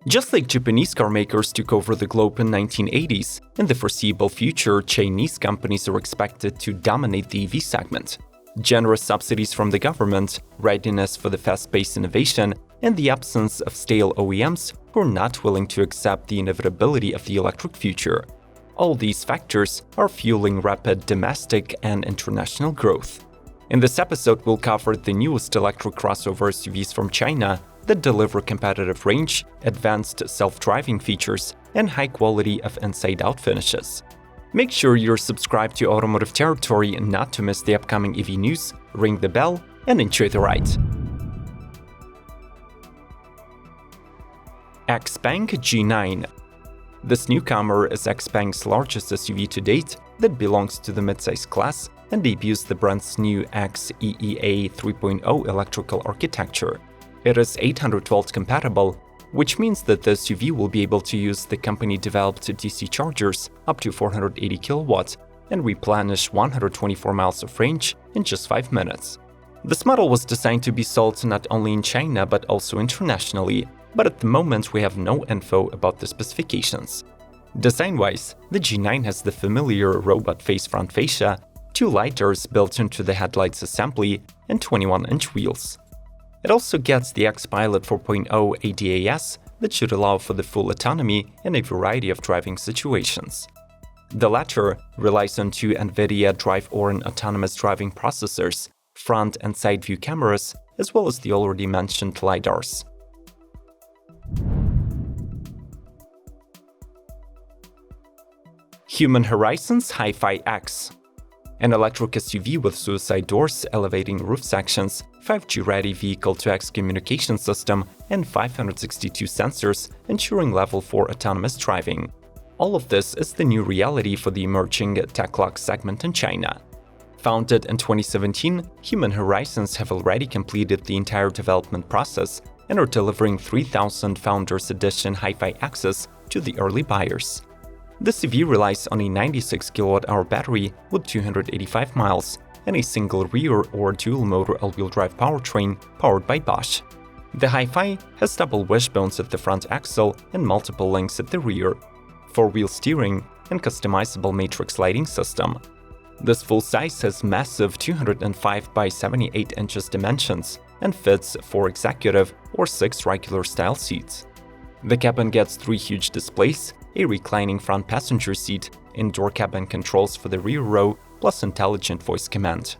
Just like Japanese car makers took over the globe in 1980s, in the foreseeable future, Chinese companies are expected to dominate the EV segment. Generous subsidies from the government, readiness for the fast-paced innovation, and the absence of stale OEMs who are not willing to accept the inevitability of the electric future. All these factors are fueling rapid domestic and international growth. In this episode, we'll cover the newest electric crossover SUVs from China that deliver competitive range, advanced self-driving features, and high quality of inside-out finishes. Make sure you're subscribed to Automotive Territory not to miss the upcoming EV news, ring the bell, and enjoy the ride. XPeng G9. This newcomer is XPeng's largest SUV to date that belongs to the midsize class and debuts the brand's new X-EEA 3.0 electrical architecture. It is 800-volt compatible, which means that the SUV will be able to use the company-developed DC chargers up to 480 kilowatts and replenish 124 miles of range in just 5 minutes. This model was designed to be sold not only in China but also internationally, but at the moment we have no info about the specifications. Design-wise, the G9 has the familiar robot face front fascia, 2 lidars built into the headlights assembly, and 21-inch wheels. It also gets the X-Pilot 4.0 ADAS that should allow for the full autonomy in a variety of driving situations. The latter relies on 2 NVIDIA Drive Orin autonomous driving processors, front and side view cameras, as well as the already mentioned lidars. Human Horizons HiPhi X. An electric SUV with suicide doors, elevating roof sections, 5G-ready vehicle-to-X communication system, and 562 sensors, ensuring level 4 autonomous driving. All of this is the new reality for the emerging tech-lux segment in China. Founded in 2017, Human Horizons have already completed the entire development process and are delivering 3,000 Founders Edition HiPhi X's to the early buyers. The CV relies on a 96 kWh battery with 285 miles and a single rear or dual-motor all-wheel drive powertrain powered by Bosch. The HiPhi has double wishbones at the front axle and multiple links at the rear, 4-wheel steering, and customizable matrix lighting system. This full size has massive 205 by 78 inches dimensions and fits 4 executive or 6 regular style seats. The cabin gets 3 huge displays, a reclining front passenger seat, indoor cabin controls for the rear row, plus intelligent voice command.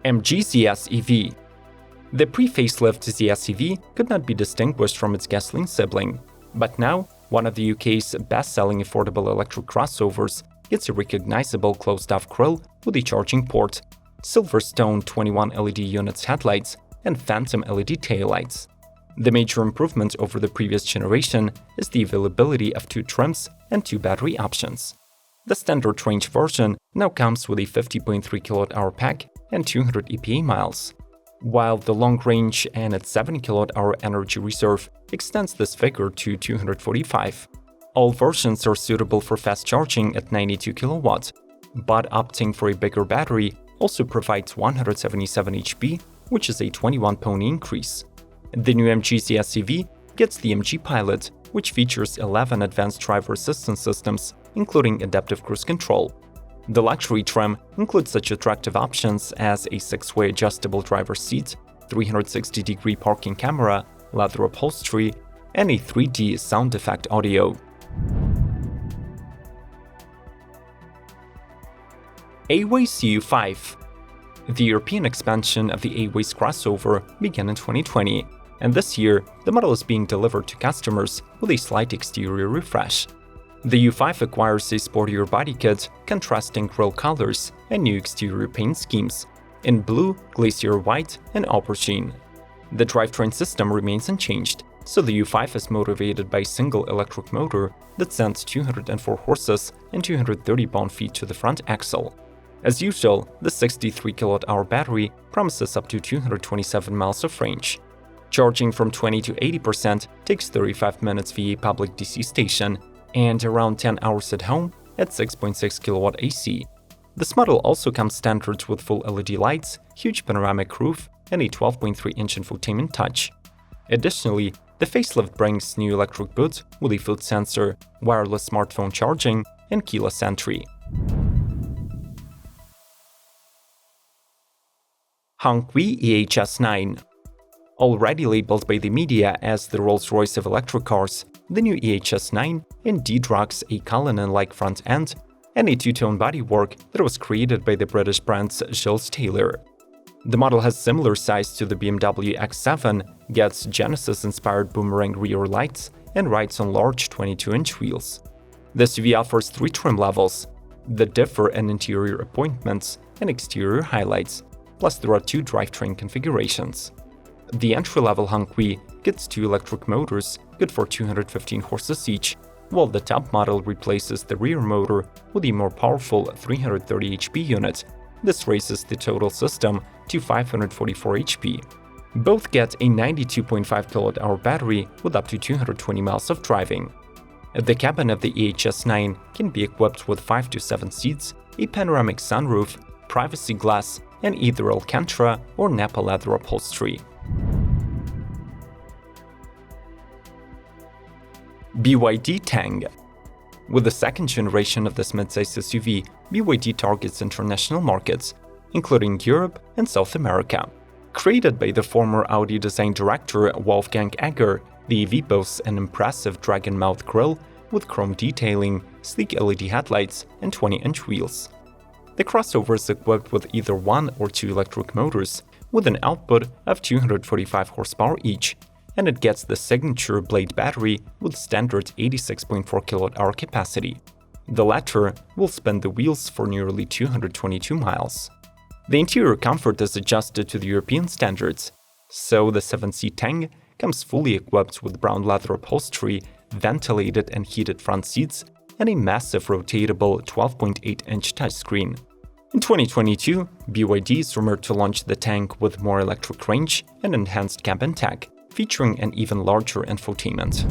MG ZS EV. The pre-facelift ZS EV could not be distinguished from its gasoline sibling, but now one of the UK's best-selling affordable electric crossovers gets a recognizable closed-off grille with a charging port, Silverstone 21 LED units headlights, and phantom LED taillights. The major improvement over the previous generation is the availability of 2 trims and 2 battery options. The standard range version now comes with a 50.3 kWh pack and 200 EPA miles, while the long range and its 7 kWh energy reserve extends this figure to 245. All versions are suitable for fast charging at 92 kW, but opting for a bigger battery also provides 177 HP, which is a 21-pony increase. The new MG ZS EV gets the MG Pilot, which features 11 advanced driver assistance systems, including adaptive cruise control. The luxury trim includes such attractive options as a 6-way adjustable driver's seat, 360-degree parking camera, leather upholstery, and a 3D sound effect audio. Aiways U5. The European expansion of the Aiways crossover began in 2020, and this year the model is being delivered to customers with a slight exterior refresh. The U5 acquires a sportier body kit, contrasting grille colors, and new exterior paint schemes in blue, glacier white, and aubergine. The drivetrain system remains unchanged, so the U5 is motivated by a single electric motor that sends 204 horses and 230 pound-feet to the front axle. As usual, the 63 kWh battery promises up to 227 miles of range. Charging from 20 to 80% takes 35 minutes via a public DC station and around 10 hours at home at 6.6 kW AC. This model also comes standard with full LED lights, huge panoramic roof, and a 12.3-inch infotainment touch. Additionally, the facelift brings new electric boot with a foot sensor, wireless smartphone charging, and keyless entry. Hongqi E-HS9. Already labeled by the media as the Rolls-Royce of electric cars, the new E-HS9 indeed rocks a Cullinan-like front end and a two-tone bodywork that was created by the British brand's Gilles Taylor. The model has similar size to the BMW X7, gets Genesis-inspired boomerang rear lights, and rides on large 22-inch wheels. The SUV offers 3 trim levels that differ in interior appointments and exterior highlights, plus there are 2 drivetrain configurations. The entry-level Hongqi gets 2 electric motors, good for 215 horses each, while the top model replaces the rear motor with a more powerful 330 HP unit. This raises the total system to 544 HP. Both get a 92.5 kWh battery with up to 220 miles of driving. The cabin of the E-HS9 can be equipped with 5 to 7 seats, a panoramic sunroof, privacy glass, and either Alcantara or Nappa leather upholstery. BYD Tang. With the second generation of this midsize SUV, BYD targets international markets, including Europe and South America. Created by the former Audi design director Wolfgang Egger, the EV boasts an impressive dragon mouth grille with chrome detailing, sleek LED headlights, and 20-inch wheels. The crossover is equipped with either 1 or 2 electric motors, with an output of 245 horsepower each, and it gets the signature Blade battery with standard 86.4 kWh capacity. The latter will spin the wheels for nearly 222 miles. The interior comfort is adjusted to the European standards, so the 7-seat Tang comes fully equipped with brown leather upholstery, ventilated and heated front seats, and a massive rotatable 12.8-inch touchscreen. In 2022, BYD is rumored to launch the Tang with more electric range and enhanced cabin tech, featuring an even larger infotainment.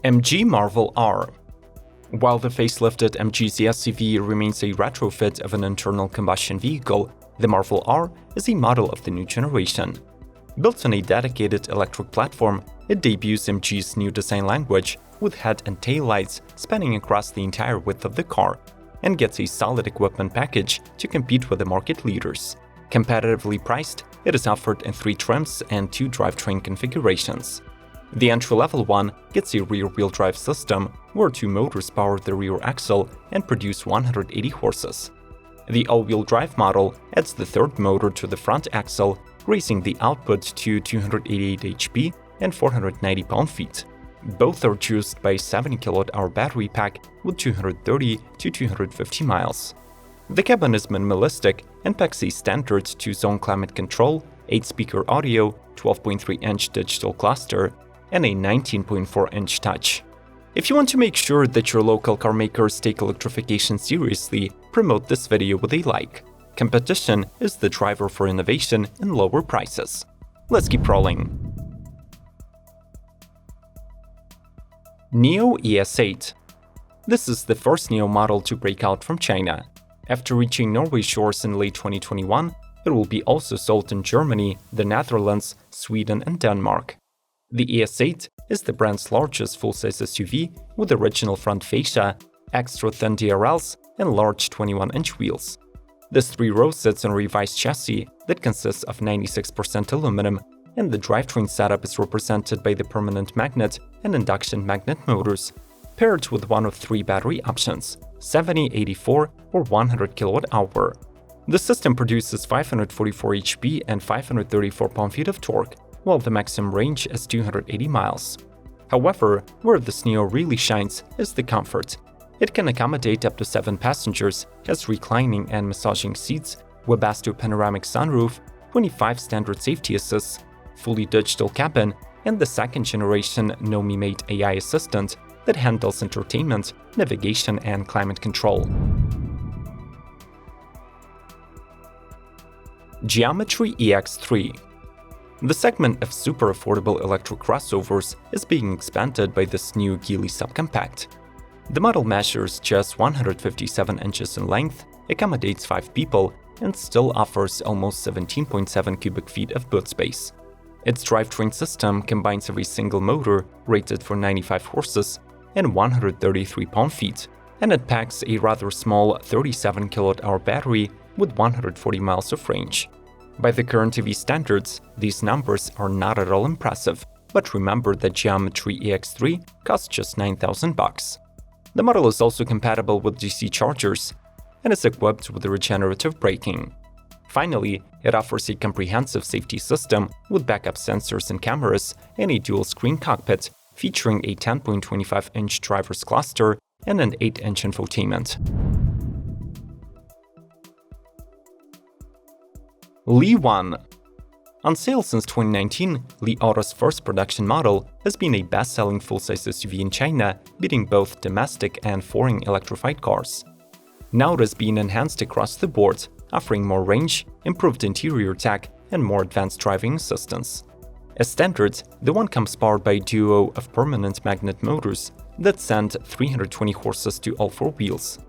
MG Marvel R. While the facelifted MG SUV remains a retrofit of an internal combustion vehicle, the Marvel R is a model of the new generation. Built on a dedicated electric platform, it debuts MG's new design language with head and tail lights spanning across the entire width of the car, and gets a solid equipment package to compete with the market leaders. Competitively priced, it is offered in 3 trims and 2 drivetrain configurations. The entry-level one gets a rear-wheel drive system where 2 motors power the rear axle and produce 180 horses. The all-wheel drive model adds the 3rd motor to the front axle, raising the output to 288 HP and 490 pound-feet. Both are juiced by a 70 kWh battery pack with 230 to 250 miles. The cabin is minimalistic and packs a standard 2-zone climate control, 8-speaker audio, 12.3-inch digital cluster, and a 19.4-inch touch. If you want to make sure that your local car makers take electrification seriously, promote this video with a like. Competition is the driver for innovation and lower prices. Let's keep rolling. NIO ES8. This is the first NIO model to break out from China. After reaching Norway shores in late 2021, it will be also sold in Germany, the Netherlands, Sweden, and Denmark. The ES8 is the brand's largest full-size SUV with original front fascia, extra-thin DRLs, and large 21-inch wheels. This 3-row sits on a revised chassis that consists of 96% aluminum, and the drivetrain setup is represented by the permanent magnet and induction magnet motors, paired with one of 3 battery options, 70, 84, or 100 kWh. The system produces 544 HP and 534 pound-feet of torque, while the maximum range is 280 miles. However, where this NIO really shines is the comfort. It can accommodate up to 7 passengers, has reclining and massaging seats, Webasto panoramic sunroof, 25 standard safety assists, fully digital cabin, and the 2nd-generation Nomi-made AI assistant that handles entertainment, navigation, and climate control. Geometry EX3. The segment of super affordable electric crossovers is being expanded by this new Geely subcompact. The model measures just 157 inches in length, accommodates 5 people, and still offers almost 17.7 cubic feet of boot space. Its drivetrain system combines every single motor rated for 95 horses and 133 pound-feet, and it packs a rather small 37 kWh battery with 140 miles of range. By the current EV standards, these numbers are not at all impressive, but remember that Geometry EX3 costs just $9,000. The model is also compatible with DC chargers and is equipped with regenerative braking. Finally, it offers a comprehensive safety system with backup sensors and cameras and a dual-screen cockpit featuring a 10.25-inch driver's cluster and an 8-inch infotainment. Li One. On sale since 2019, Li Auto's first production model has been a best-selling full-size SUV in China, beating both domestic and foreign electrified cars. Now it is being enhanced across the board, offering more range, improved interior tech, and more advanced driving assistance. As standard, the One comes powered by a duo of permanent magnet motors that send 320 horses to all 4 wheels.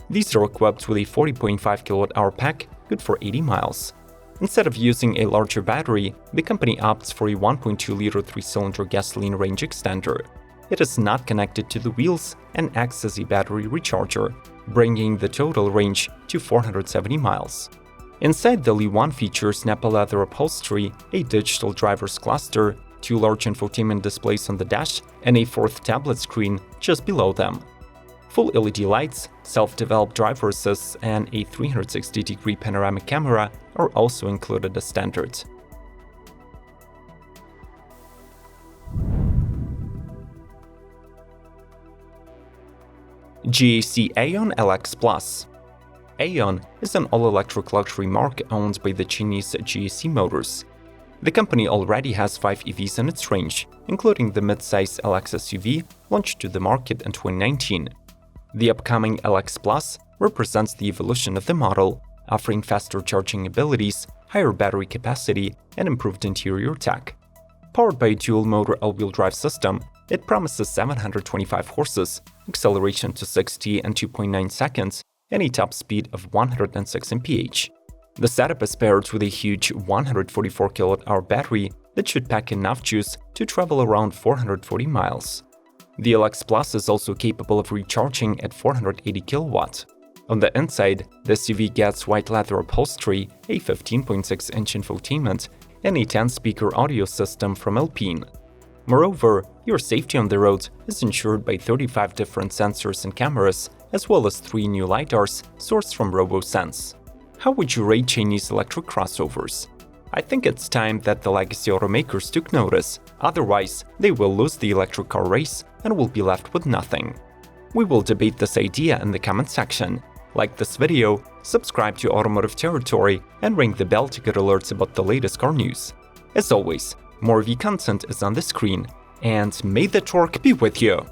These are equipped with a 40.5 kWh pack, good for 80 miles. Instead of using a larger battery, the company opts for a 1.2-liter 3-cylinder gasoline range extender. It is not connected to the wheels and acts as a battery recharger, bringing the total range to 470 miles. Inside, the Li One features Nappa leather upholstery, a digital driver's cluster, 2 large infotainment displays on the dash, and a 4th tablet screen just below them. Full LED lights, self-developed driver assist, and a 360-degree panoramic camera are also included as standard. GAC Aion LX Plus. Aion is an all-electric luxury marque owned by the Chinese GAC Motors. The company already has 5 EVs in its range, including the mid-size LX SUV launched to the market in 2019. The upcoming LX Plus represents the evolution of the model, offering faster charging abilities, higher battery capacity, and improved interior tech. Powered by a dual-motor all-wheel drive system, it promises 725 horses, acceleration to 60 in 2.9 seconds, and a top speed of 106 mph. The setup is paired with a huge 144 kWh battery that should pack enough juice to travel around 440 miles. The LX Plus is also capable of recharging at 480 kW. On the inside, the SUV gets white leather upholstery, a 15.6-inch infotainment, and a 10-speaker audio system from Alpine. Moreover, your safety on the road is ensured by 35 different sensors and cameras, as well as 3 new LiDARs sourced from RoboSense. How would you rate Chinese electric crossovers? I think it's time that the legacy automakers took notice, otherwise they will lose the electric car race and will be left with nothing. We will debate this idea in the comment section. Like this video, subscribe to Automotive Territory, and ring the bell to get alerts about the latest car news. As always, more EV content is on the screen, and may the torque be with you!